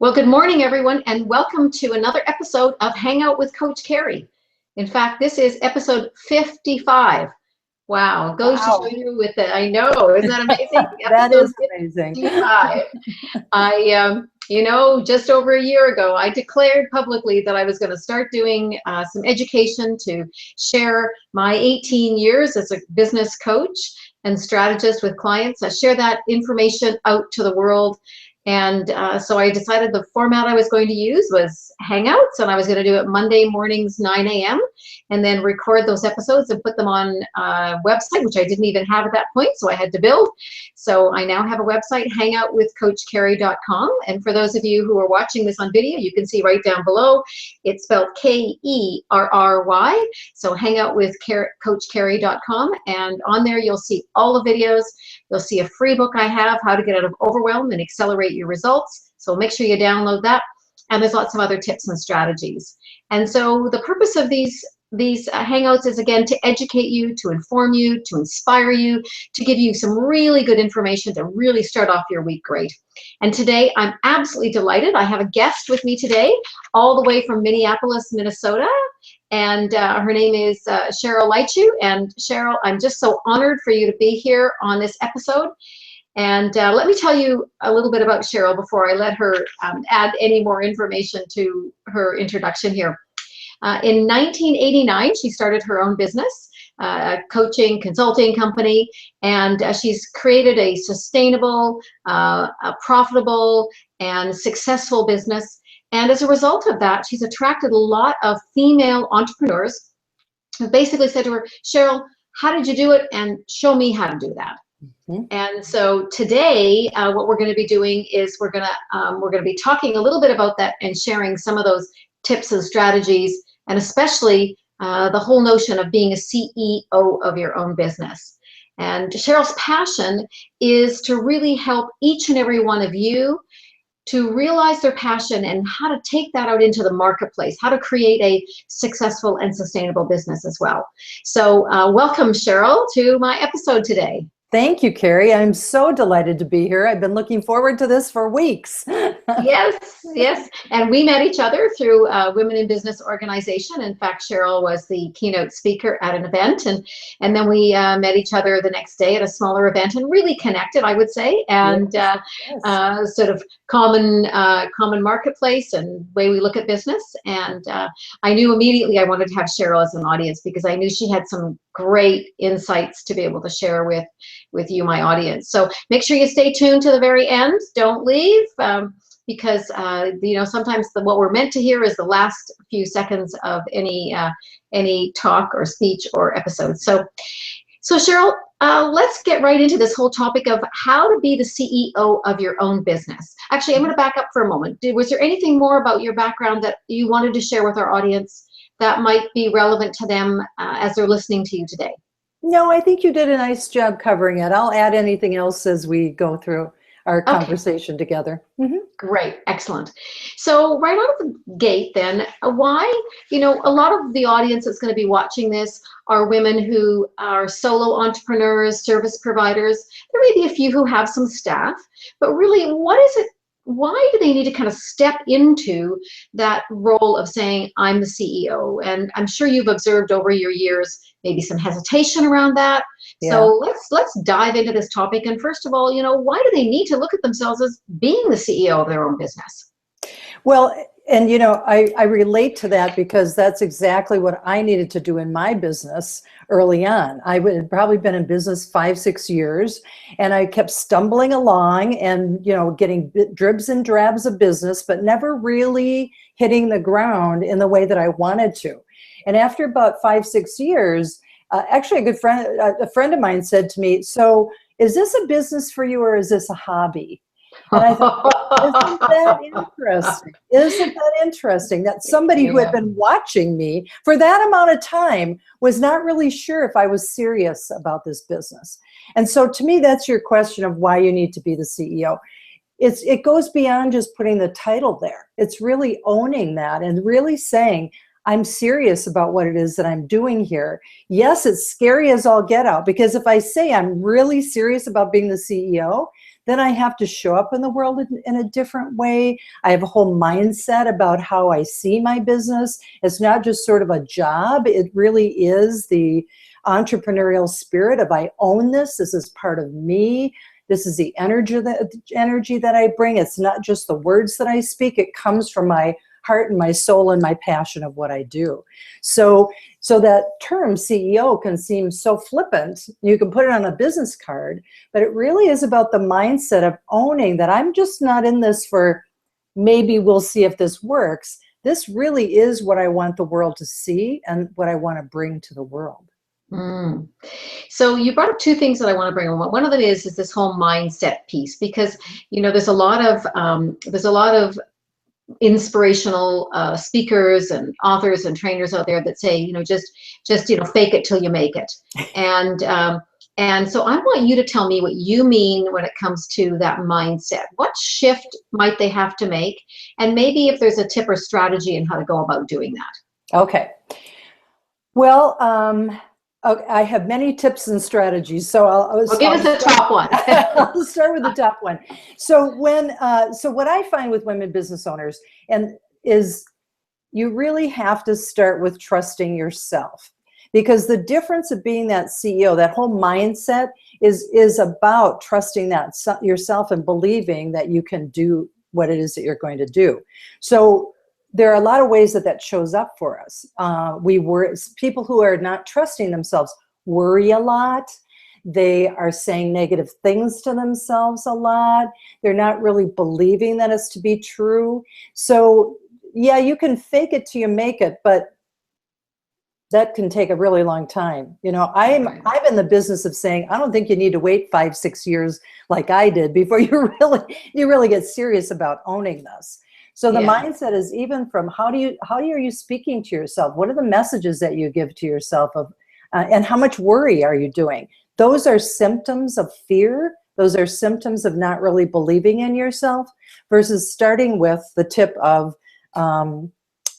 Well, good morning, everyone, and welcome to another episode of Hangout with Coach Kerry. In fact, this is episode 55. Wow, goes to show you with the, I know, isn't that amazing? That is amazing. 55. Just over a year ago, I declared publicly that I was going to start doing some education to share my 18 years as a business coach and strategist with clients. I share that information out to the world. And so I decided the format I was going to use was Hangouts, and I was going to do it Monday mornings, 9 a.m., and then record those episodes and put them on a website, which I didn't even have at that point, so I had to build. So I now have a website, HangOutWithCoachKerry.com, and for those of you who are watching this on video, you can see right down below, it's spelled Kerry, so HangOutWithCoachKerry.com, and on there you'll see all the videos. You'll see a free book I have, How to Get Out of Overwhelm and Accelerate Your Results. So make sure you download that. And there's lots of other tips and strategies. And so the purpose of these Hangouts is, again, to educate you, to inform you, to inspire you, to give you some really good information to really start off your week great. And today, I'm absolutely delighted. I have a guest with me today, all the way from Minneapolis, Minnesota. And her name is Leitschuh. And Cheryl, I'm just so honored for you to be here on this episode. And let me tell you a little bit about Cheryl before I let her add any more information to her introduction here. In 1989, she started her own business, a coaching consulting company, and she's created a sustainable, a profitable, and successful business. And as a result of that, she's attracted a lot of female entrepreneurs who basically said to her, Cheryl, how did you do it? And show me how to do that. Mm-hmm. And so today, what we're going to be doing is we're going to be talking a little bit about that and sharing some of those tips and strategies, and especially the whole notion of being a CEO of your own business. And Cheryl's passion is to really help each and every one of you to realize their passion and how to take that out into the marketplace, how to create a successful and sustainable business as well. So welcome, Cheryl, to my episode today. Thank you, Kerry. I'm so delighted to be here. I've been looking forward to this for weeks. Yes. And we met each other through Women in Business organization. In fact, Cheryl was the keynote speaker at an event. And then we met each other the next day at a smaller event and really connected, I would say, and yes. Sort of common marketplace and way we look at business. And I knew immediately I wanted to have Cheryl as an audience because I knew she had some great insights to be able to share with you, my audience. So make sure you stay tuned to the very end. Don't leave, because sometimes what we're meant to hear is the last few seconds of any talk or speech or episode. So Cheryl, let's get right into this whole topic of how to be the CEO of your own business. Actually, I'm going to back up for a moment. Was there anything more about your background that you wanted to share with our audience that might be relevant to them as they're listening to you today? No, I think you did a nice job covering it. I'll add anything else as we go through our conversation together. Mm-hmm. Great. Excellent. So right out of the gate then, why, a lot of the audience that's going to be watching this are women who are solo entrepreneurs, service providers. There may be a few who have some staff, but really what is it? Why do they need to kind of step into that role of saying, I'm the CEO? And I'm sure you've observed over your years, maybe some hesitation around that. Yeah. So let's dive into this topic. And first of all, why do they need to look at themselves as being the CEO of their own business? Well, and I relate to that because that's exactly what I needed to do in my business early on. I had probably been in business 5-6 years, and I kept stumbling along and getting dribs and drabs of business, but never really hitting the ground in the way that I wanted to. And after about 5-6 years, actually a friend of mine said to me, so is this a business for you or is this a hobby? And I thought, isn't that interesting? Isn't that interesting that somebody who had been watching me for that amount of time was not really sure if I was serious about this business? And so to me, that's your question of why you need to be the CEO. It goes beyond just putting the title there. It's really owning that and really saying, I'm serious about what it is that I'm doing here. Yes, it's scary as all get out, because if I say I'm really serious about being the CEO, then I have to show up in the world in a different way. I have a whole mindset about how I see my business. It's not just sort of a job. It really is the entrepreneurial spirit of I own this. This is part of me. This is the energy that I bring. It's not just the words that I speak. It comes from my heart and my soul and my passion of what I do. So that term CEO can seem so flippant. You can put it on a business card, but it really is about the mindset of owning that I'm just not in this for maybe we'll see if this works. This really is what I want the world to see and what I want to bring to the world. Mm. So you brought up two things that I want to bring on. One of them is this whole mindset piece, because there's a lot of inspirational speakers and authors and trainers out there that say, just fake it till you make it. And so I want you to tell me what you mean when it comes to that mindset. What shift might they have to make? And maybe if there's a tip or strategy in how to go about doing that. Okay. Well, okay, I have many tips and strategies, so I'll give us the top one. I'll start with the top one. So what I find with women business owners is you really have to start with trusting yourself, because the difference of being that CEO, that whole mindset is about trusting yourself and believing that you can do what it is that you're going to do. So there are a lot of ways that shows up for us. People who are not trusting themselves worry a lot. They are saying negative things to themselves a lot. They're not really believing that it's to be true. So yeah, you can fake it till you make it, but that can take a really long time. I'm in the business of saying, I don't think you need to wait 5-6 years like I did before you really get serious about owning this. So the mindset is even from how are you speaking to yourself? What are the messages that you give to yourself and how much worry are you doing? Those are symptoms of fear. Those are symptoms of not really believing in yourself, versus starting with the tip of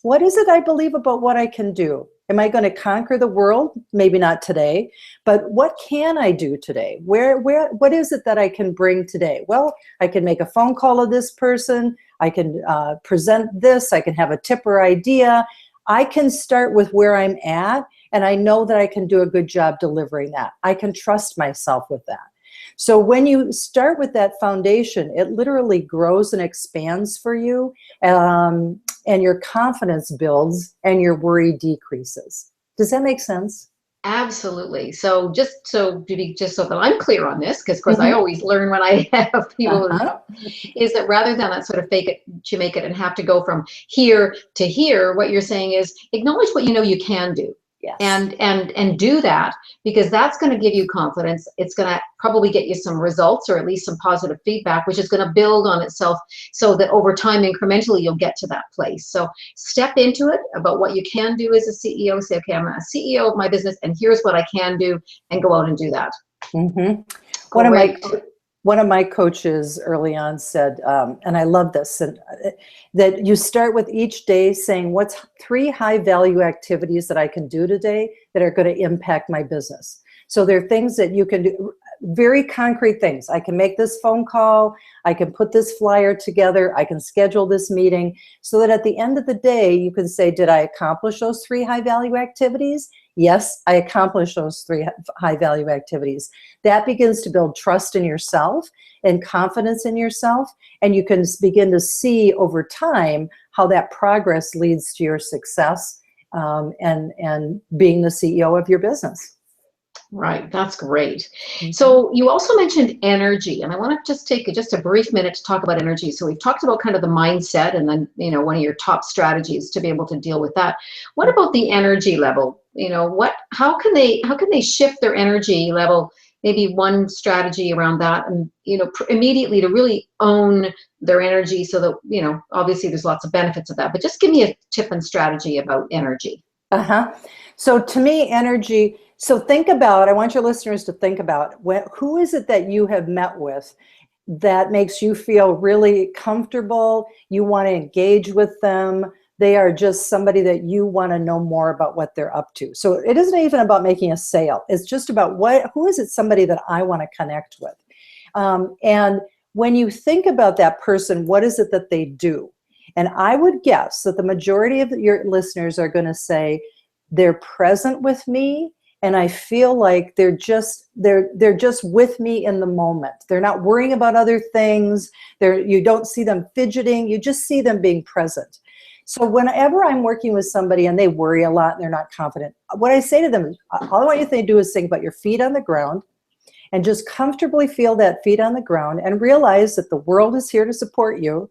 what is it I believe about what I can do? Am I going to conquer the world? Maybe not today, but what can I do today? What is it that I can bring today? Well, I can make a phone call to this person. I can present this. I can have a tip or idea. I can start with where I'm at, and I know that I can do a good job delivering that. I can trust myself with that. So when you start with that foundation, it literally grows and expands for you, and your confidence builds and your worry decreases. Does that make sense? Absolutely. So just so that I'm clear on this, because of course I always learn when I have people is that rather than that sort of fake it to make it and have to go from here to here, what you're saying is acknowledge what you can do. Yes. And do that, because that's going to give you confidence. It's going to probably get you some results, or at least some positive feedback, which is going to build on itself, so that over time, incrementally, you'll get to that place. So step into it about what you can do as a CEO. Say, okay, I'm a CEO of my business, and here's what I can do, and go out and do that. Mm-hmm. One of my coaches early on said, and I love this, that you start with each day saying, what's 3 high value activities that I can do today that are going to impact my business? So there are things that you can do, very concrete things. I can make this phone call. I can put this flyer together. I can schedule this meeting, so that at the end of the day, you can say, did I accomplish those 3 high value activities? Yes, I accomplished those 3 high value activities. That begins to build trust in yourself and confidence in yourself. And you can begin to see over time how that progress leads to your success and being the CEO of your business. Right, that's great. So you also mentioned energy, and I want to just take just a brief minute to talk about energy. So we've talked about kind of the mindset, and then one of your top strategies to be able to deal with that. What about the energy level? How can they shift their energy level? Maybe one strategy around that, and immediately to really own their energy, so that obviously there's lots of benefits of that. But just give me a tip and strategy about energy. So to me, energy. So I want your listeners to think about who is it that you have met with that makes you feel really comfortable, you want to engage with them, they are just somebody that you want to know more about what they're up to. So it isn't even about making a sale. It's just about who is it somebody that I want to connect with. And when you think about that person, what is it that they do? And I would guess that the majority of your listeners are going to say, they're present with me, and I feel like they're just with me in the moment. They're not worrying about other things. You don't see them fidgeting. You just see them being present. So whenever I'm working with somebody and they worry a lot and they're not confident, what I say to them is, all I want you to do is think about your feet on the ground and just comfortably feel that feet on the ground and realize that the world is here to support you.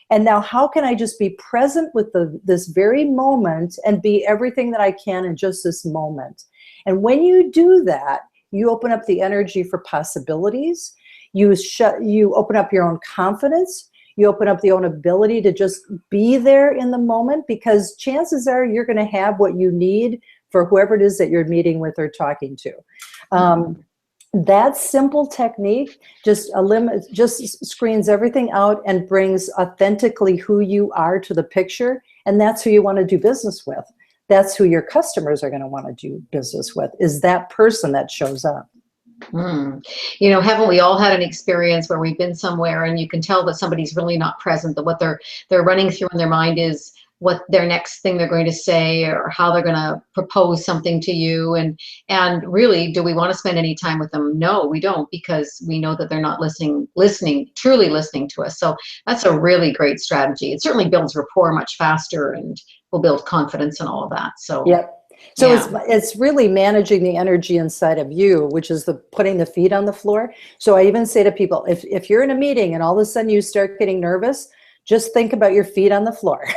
And now how can I just be present with this very moment and be everything that I can in just this moment? And when you do that, you open up the energy for possibilities. You open up your own confidence. You open up the own ability to just be there in the moment, because chances are you're going to have what you need for whoever it is that you're meeting with or talking to. That simple technique just screens everything out and brings authentically who you are to the picture. And that's who you want to do business with. That's who your customers are going to want to do business with, is that person that shows up. You know, haven't we all had an experience where we've been somewhere and you can tell that somebody's really not present, that what they're running through in their mind is what their next thing they're going to say or how they're going to propose something to you. And really, do we want to spend any time with them? No, we don't, because we know that they're not truly listening to us. So that's a really great strategy. It certainly builds rapport much faster and will build confidence and all of that. So yep. So it's really managing the energy inside of you, which is putting the feet on the floor. So I even say to people, if you're in a meeting and all of a sudden you start getting nervous, just think about your feet on the floor,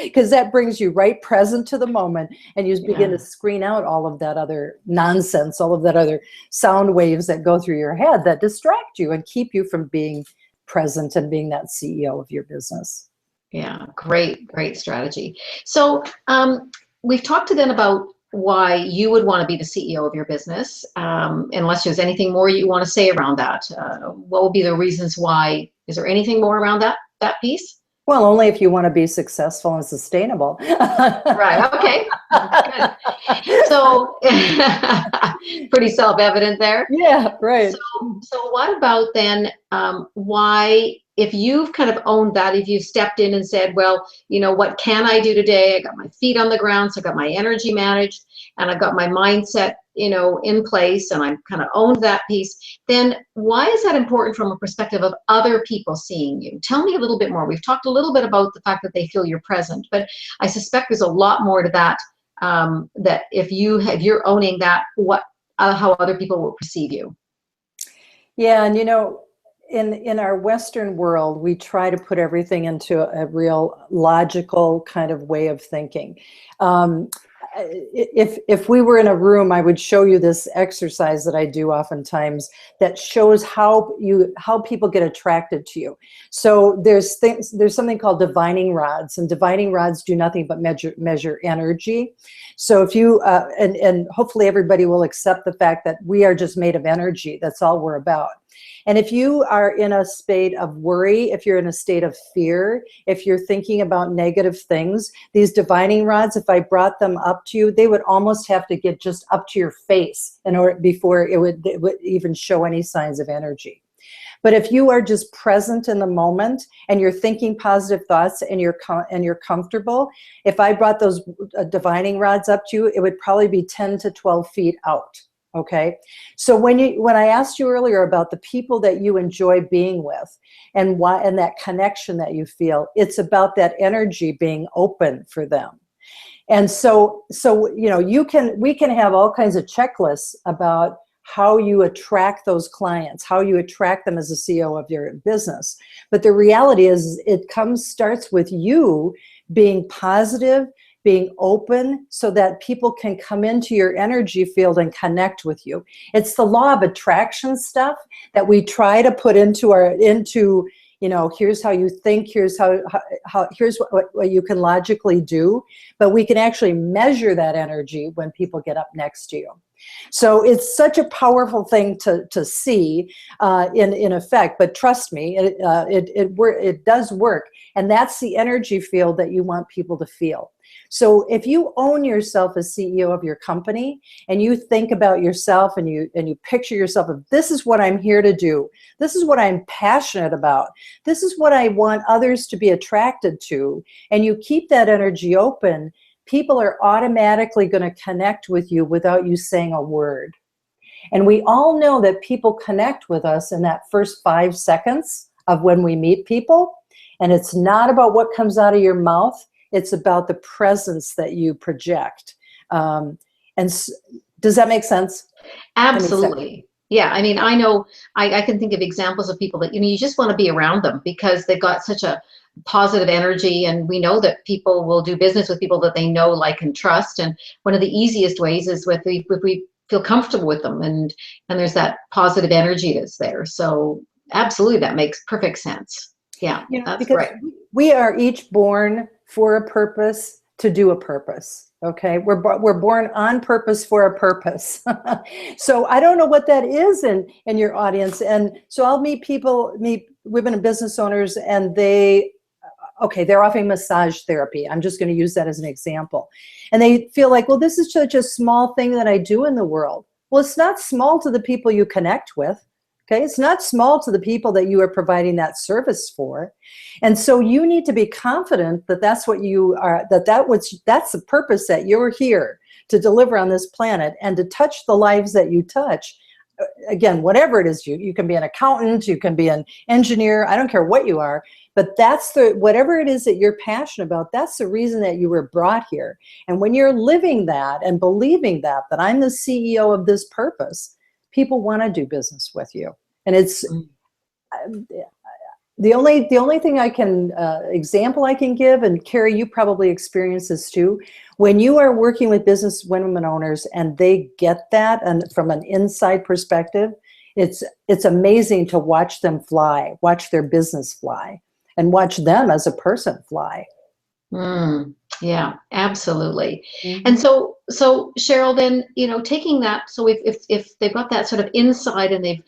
because that brings you right present to the moment, and you begin to screen out all of that other nonsense, all of that other sound waves that go through your head that distract you and keep you from being present and being that CEO of your business. Yeah, great strategy. So we've talked to them about why you would want to be the CEO of your business, unless there's anything more you want to say around that. What would be the reasons why? Is there anything more around that piece? Well, only if you want to be successful and sustainable. Right, okay. Good. So pretty self-evident there. Yeah, right. So what about then why, if you've kind of owned that, if you've stepped in and said, well, you know, what can I do today? I got my feet on the ground, so I got my energy managed, and I've got my mindset, you know, in place, and I've kind of owned that piece, then why is that important from a perspective of other people seeing you? Tell me a little bit more. We've talked a little bit about the fact that they feel you're present, but I suspect there's a lot more to that, that if you're owning that, how other people will perceive you. Yeah, and you know, in our Western world, we try to put everything into a real logical kind of way of thinking. If we were in a room, I would show you this exercise that I do oftentimes that shows how people get attracted to you. So there's something called divining rods, and divining rods do nothing but measure energy. So if you and hopefully everybody will accept the fact that we are just made of energy. That's all we're about. And if you are in a state of worry, if you're in a state of fear, if you're thinking about negative things, these divining rods, if I brought them up to you, they would almost have to get just up to your face before it would even show any signs of energy. But if you are just present in the moment and you're thinking positive thoughts and you're comfortable, if I brought those divining rods up to you, it would probably be 10 to 12 feet out. Okay, so when I asked you earlier about the people that you enjoy being with and that connection that you feel, it's about that energy being open for them. And so you know, we can have all kinds of checklists about how you attract those clients, how you attract them as a CEO of your business. But the reality is starts with you being positive, being open, so that people can come into your energy field and connect with you. It's the law of attraction stuff that we try to put into, you know, here's how you think, here's here's what you can logically do, but we can actually measure that energy when people get up next to you. So it's such a powerful thing to see in effect, but trust me, it does work. And that's the energy field that you want people to feel. So if you own yourself as CEO of your company and you think about yourself and you picture yourself of, this is what I'm here to do. This is what I'm passionate about. This is what I want others to be attracted to. And you keep that energy open, people are automatically going to connect with you without you saying a word. And we all know that people connect with us in that first 5 seconds of when we meet people. And it's not about what comes out of your mouth. It's about the presence that you project. Does that make sense? Absolutely. Yeah. I mean, I know I can think of examples of people that, you just want to be around them because they've got such a positive energy. And we know that people will do business with people that they know, like, and trust. And one of the easiest ways is if we feel comfortable with them and there's that positive energy that's there. So absolutely, that makes perfect sense. Yeah, that's because right. We are each born for a purpose to do a purpose. Okay, we're born on purpose for a purpose. So I don't know what that is in your audience, and so I'll meet women and business owners, and they're offering massage therapy. I'm just going to use that as an example, and they feel like, well, this is such a small thing that I do in the world. Well, it's not small to the people you connect with. Okay, it's not small to the people that you are providing that service for. And so you need to be confident that that's what you are, that's the purpose that you're here to deliver on this planet and to touch the lives that you touch. Again, whatever it is, you can be an accountant, you can be an engineer, I don't care what you are, but whatever it is that you're passionate about, that's the reason that you were brought here. And when you're living that and believing that I'm the CEO of this purpose, people want to do business with you. And it's the only thing I can example I can give, and Kerry, you probably experience this too, when you are working with business women owners and they get that, and from an inside perspective, it's amazing to watch them fly, watch their business fly, and watch them as a person fly. Yeah, absolutely. Mm-hmm. And so Cheryl, then, taking that, so if they've got that sort of inside and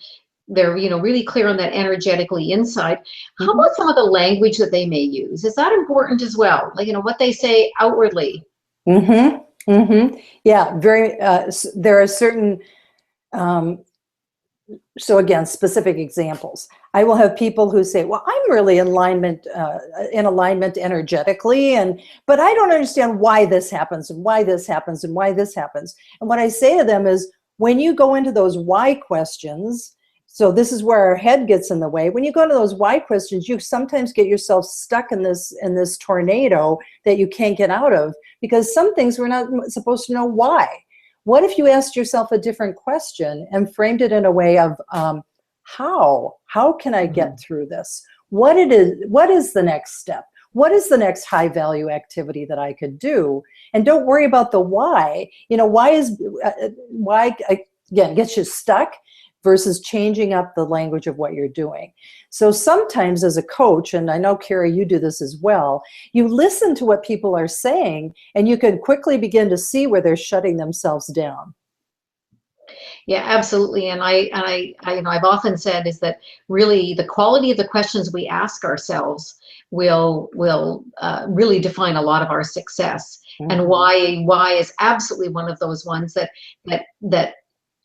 they're really clear on that energetically inside, how about some of the language that they may use? Is that important as well? Like, what they say outwardly? Yeah, very, there are certain, so again, specific examples. I will have people who say, well, I'm really in alignment energetically, but I don't understand why this happens and why this happens and why this happens. And what I say to them is, when you go into those why questions, so this is where our head gets in the way. When you go into those why questions, you sometimes get yourself stuck in this tornado that you can't get out of, because some things we're not supposed to know why. What if you asked yourself a different question and framed it in a way of how can I get through this? What is the next step? What is the next high value activity that I could do? And don't worry about the why. Why again gets you stuck versus changing up the language of what you're doing. So sometimes as a coach, and I know, Kerry, you do this as well, you listen to what people are saying and you can quickly begin to see where they're shutting themselves down. Yeah, absolutely. And I've often said is that really the quality of the questions we ask ourselves will really define a lot of our success. And why is absolutely one of those ones that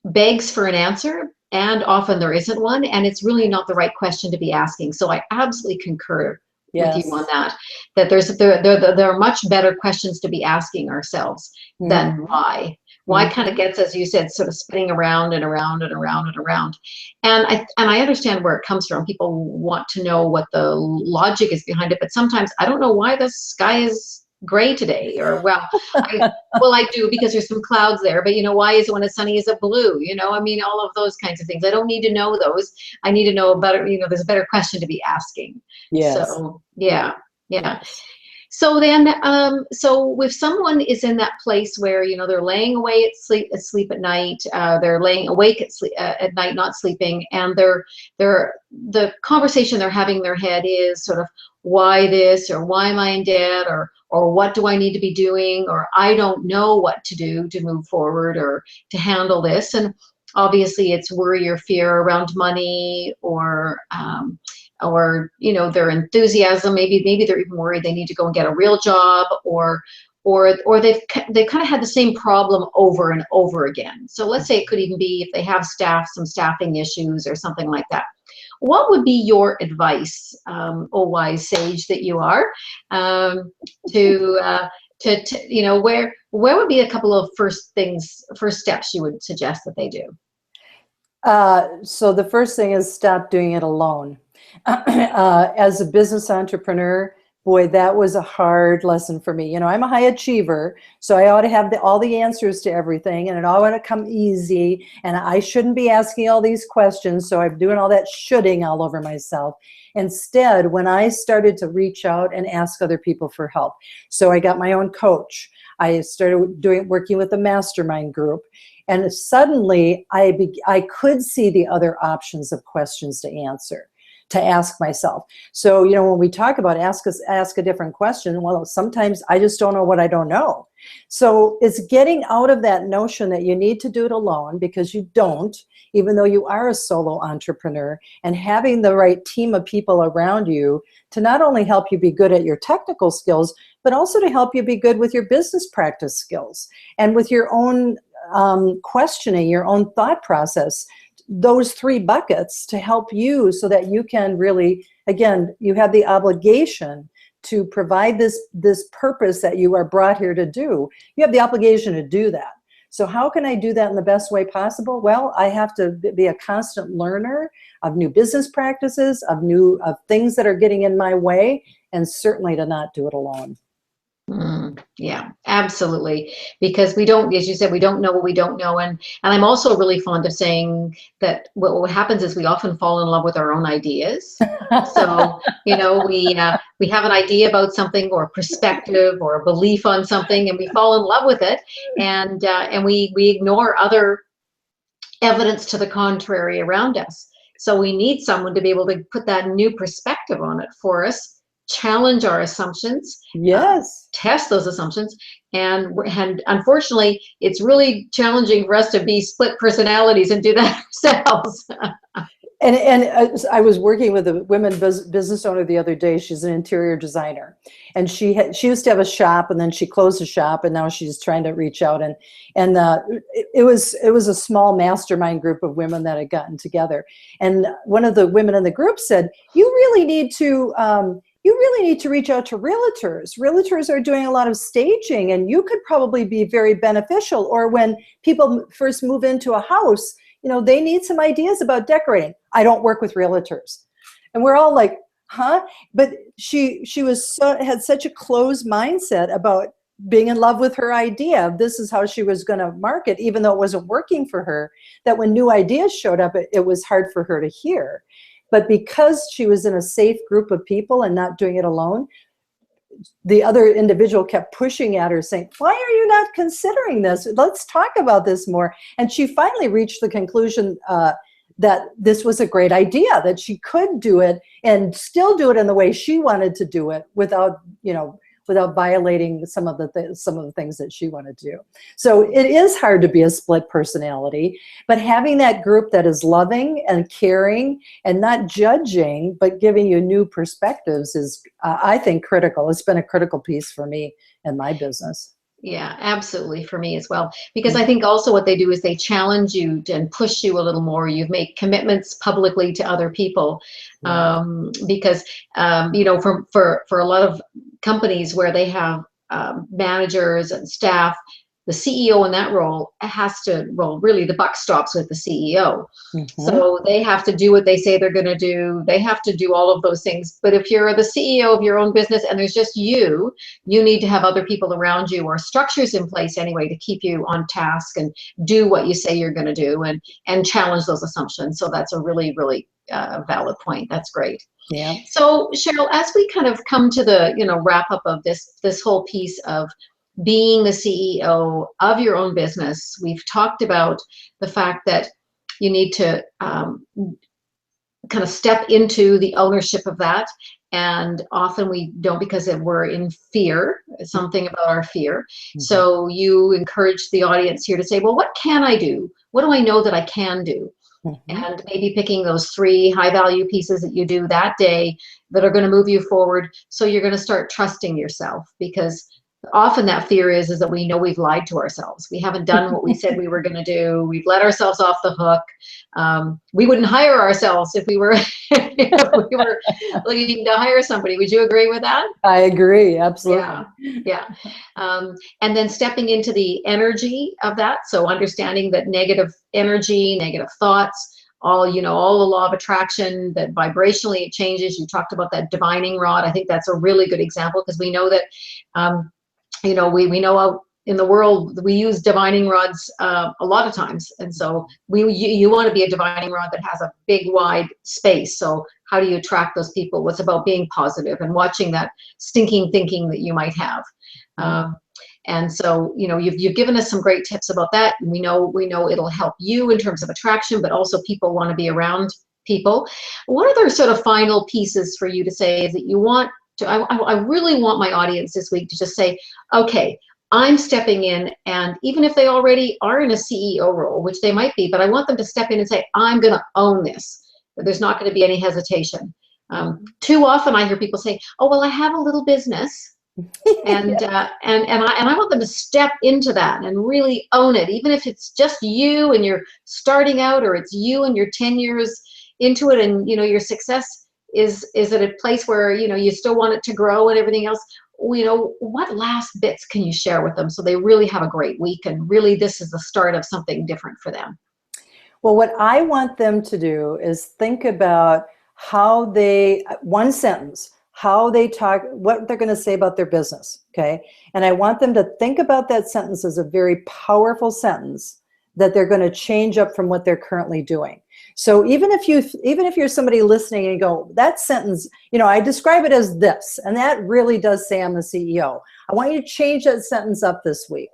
begs for an answer, and often there isn't one, and it's really not the right question to be asking. So I absolutely concur with you on that. That there are much better questions to be asking ourselves than why. Why kind of gets, as you said, sort of spinning around and around and around and around. And I understand where it comes from. People want to know what the logic is behind it, but sometimes I don't know why the sky is gray today, or I do, because there's some clouds there, but why is it when it's sunny is it blue? All of those kinds of things. I don't need to know those. I need to know about it. There's a better question to be asking. Yes. So yeah. So then, so if someone is in that place where, they're laying away asleep at night, they're laying awake at night, not sleeping, and the conversation they're having in their head is sort of, why this, or why am I in debt, or what do I need to be doing, or I don't know what to do to move forward or to handle this. And obviously it's worry or fear around money, or their enthusiasm. Maybe they're even worried they need to go and get a real job, or or they've kind of had the same problem over and over again. So let's say it could even be if they have some staffing issues or something like that. What would be your advice, oh wise sage that you are, to you know, where would be a couple of first steps you would suggest that they do? So the first thing is stop doing it alone. As a business entrepreneur, boy, that was a hard lesson for me. You know, I'm a high achiever, so I ought to have all the answers to everything, and it all ought to come easy, and I shouldn't be asking all these questions, so I'm doing all that shoulding all over myself. Instead, when I started to reach out and ask other people for help, so I got my own coach. I started working with a MasterMind group, and suddenly I could see the other options of questions to answer, to ask myself. So, you know, when we talk about ask a different question, well, sometimes I just don't know what I don't know. So it's getting out of that notion that you need to do it alone, because you don't, even though you are a solo entrepreneur, and having the right team of people around you to not only help you be good at your technical skills, but also to help you be good with your business practice skills and with your own questioning, your own thought process. Those three buckets to help you so that you can really, again, you have the obligation to provide this purpose that you are brought here to do. You have the obligation to do that. So how can I do that in the best way possible? Well, I have to be a constant learner of new business practices, of things that are getting in my way, and certainly to not do it alone. Yeah, absolutely. Because we don't, as you said, we don't know what we don't know. And I'm also really fond of saying that what happens is we often fall in love with our own ideas. So, you know, we have an idea about something, or a perspective, or a belief on something, and we fall in love with it. And we ignore other evidence to the contrary around us. So we need someone to be able to put that new perspective on it for us, challenge our assumptions, yes, test those assumptions, and unfortunately, it's really challenging for us to be split personalities and do that ourselves. And I was working with a women business owner the other day. She's an interior designer, and she used to have a shop, and then she closed the shop, and now she's trying to reach out, and it was a small mastermind group of women that had gotten together, and one of the women in the group said, you really need to reach out to realtors. Realtors are doing a lot of staging, and you could probably be very beneficial. Or when people first move into a house, you know, they need some ideas about decorating. I don't work with realtors. And we're all like, huh? But she had such a closed mindset about being in love with her idea. This is how she was going to market, even though it wasn't working for her, that when new ideas showed up, it was hard for her to hear. But because she was in a safe group of people and not doing it alone, the other individual kept pushing at her saying, why are you not considering this? Let's talk about this more. And she finally reached the conclusion that this was a great idea, that she could do it and still do it in the way she wanted to do it without violating some of the things that she wanted to do. So it is hard to be a split personality, but having that group that is loving and caring and not judging, but giving you new perspectives is, I think, critical. It's been a critical piece for me and my business. Yeah, absolutely, for me as well. Because I think also what they do is they challenge you and push you a little more. You make commitments publicly to other people, because you know, for a lot of companies where they have managers and staff, the CEO in that role really the buck stops with the CEO. So they have to do what they say they're going to do. They have to do all of those things. But if you're the CEO of your own business and there's just you need to have other people around you, or structures in place anyway, to keep you on task and do what you say you're going to do, and challenge those assumptions. So that's a really, really valid point. That's great. Yeah. So Cheryl, as we kind of come to the wrap up of this whole piece of being the CEO of your own business, we've talked about the fact that you need to kind of step into the ownership of that. And often we don't, because we're in fear, something about our fear. So you encourage the audience here to say, well, what can I do? What do I know that I can do? And maybe picking those 3 high value pieces that you do that day that are going to move you forward. So you're going to start trusting yourself, because often that fear is that we know we've lied to ourselves. We haven't done what we said we were going to do. We've let ourselves off the hook. We wouldn't hire ourselves if we were if we were looking to hire somebody. Would you agree with that? I agree, absolutely. Yeah, yeah. And then stepping into the energy of that. So understanding that negative energy, negative thoughts, all the law of attraction, that vibrationally it changes. You talked about that divining rod. I think that's a really good example, because we know that, we know out in the world we use divining rods a lot of times, and so you want to be a divining rod that has a big wide space. So how do you attract those people? What's about being positive and watching that stinking thinking that you might have. And so, you've given us some great tips about that. And we know it'll help you in terms of attraction, but also people want to be around people. What other sort of final pieces for you to say is that you want to, I really want my audience this week to just say, okay, I'm stepping in, and even if they already are in a CEO role, which they might be, but I want them to step in and say, I'm going to own this. There's not going to be any hesitation. Too often I hear people say, oh, well, I have a little business. And I want them to step into that and really own it, even if it's just you and you're starting out, or it's you and you're 10 years into it, and your success is at a place where you still want it to grow and everything else. What last bits can you share with them so they really have a great week, and really this is the start of something different for them? Well, what I want them to do is think about one sentence, how they talk, what they're going to say about their business, okay? And I want them to think about that sentence as a very powerful sentence that they're going to change up from what they're currently doing. So even if you're somebody listening and you go, that sentence, I describe it as this, and that really does say I'm the CEO. I want you to change that sentence up this week.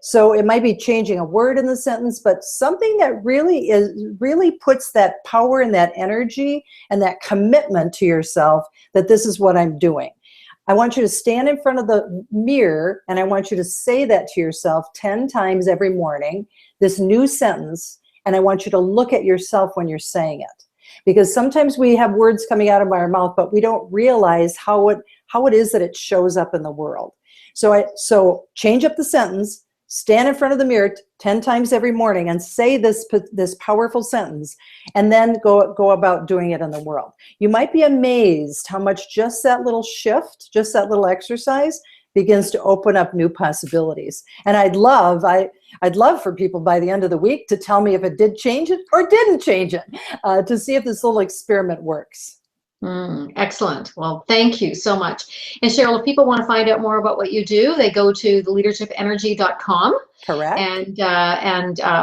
So it might be changing a word in the sentence, but something that really puts that power and that energy and that commitment to yourself that this is what I'm doing. I want you to stand in front of the mirror, and I want you to say that to yourself 10 times every morning, this new sentence, and I want you to look at yourself when you're saying it. Because sometimes we have words coming out of our mouth, but we don't realize how it is that it shows up in the world. So change up the sentence, stand in front of the mirror 10 times every morning and say this powerful sentence, and then go about doing it in the world. You might be amazed how much just that little shift, just that little exercise begins to open up new possibilities. And I'd love for people by the end of the week to tell me if it did change it or didn't change it, to see if this little experiment works. Excellent. Well, thank you so much. And Cheryl, if people want to find out more about what you do, they go to theleadershipenergy.com. Correct. And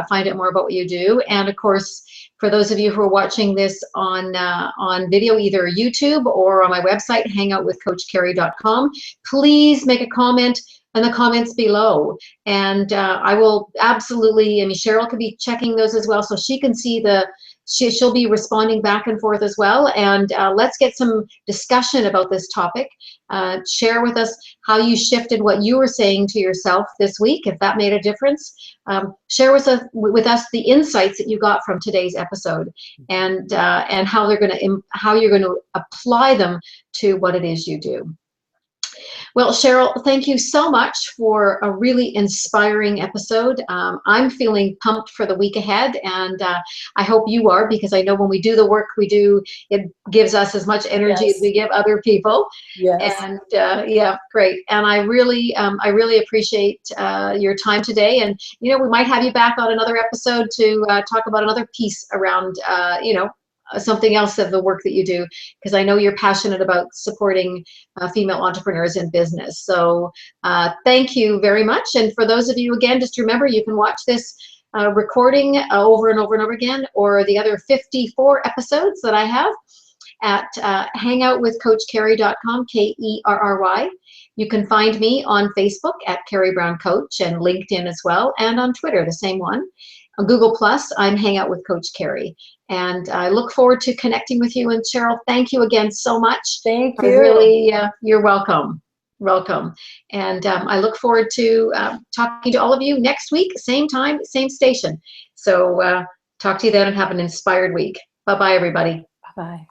find out more about what you do. And of course, for those of you who are watching this on video, either YouTube or on my website, HangOutWithCoachKerry.com, please make a comment in the comments below. And I will absolutely, Cheryl could be checking those as well, so she can see she'll be responding back and forth as well. And let's get some discussion about this topic. Share with us how you shifted what you were saying to yourself this week, if that made a difference. Share with us the insights that you got from today's episode, and how you're going to apply them to what it is you do. Well, Cheryl, thank you so much for a really inspiring episode. I'm feeling pumped for the week ahead, and I hope you are, because I know when we do the work we do, it gives us as much energy as we give other people. Yes. And yeah, great. And I really appreciate your time today. And we might have you back on another episode to talk about another piece around something else of the work that you do, because I know you're passionate about supporting female entrepreneurs in business. So thank you very much. And for those of you, again, just remember, you can watch this recording over and over and over again, or the other 54 episodes that I have at HangOutWithCoachKerry.com, Kerry. You can find me on Facebook at Kerry Brown Coach, and LinkedIn as well, and on Twitter, the same one. On Google+, I'm Hangout with Coach Kerry. And I look forward to connecting with you. And Cheryl, thank you again so much. Thank you. Really, you're welcome. Welcome. And I look forward to talking to all of you next week, same time, same station. So talk to you then, and have an inspired week. Bye-bye, everybody. Bye-bye.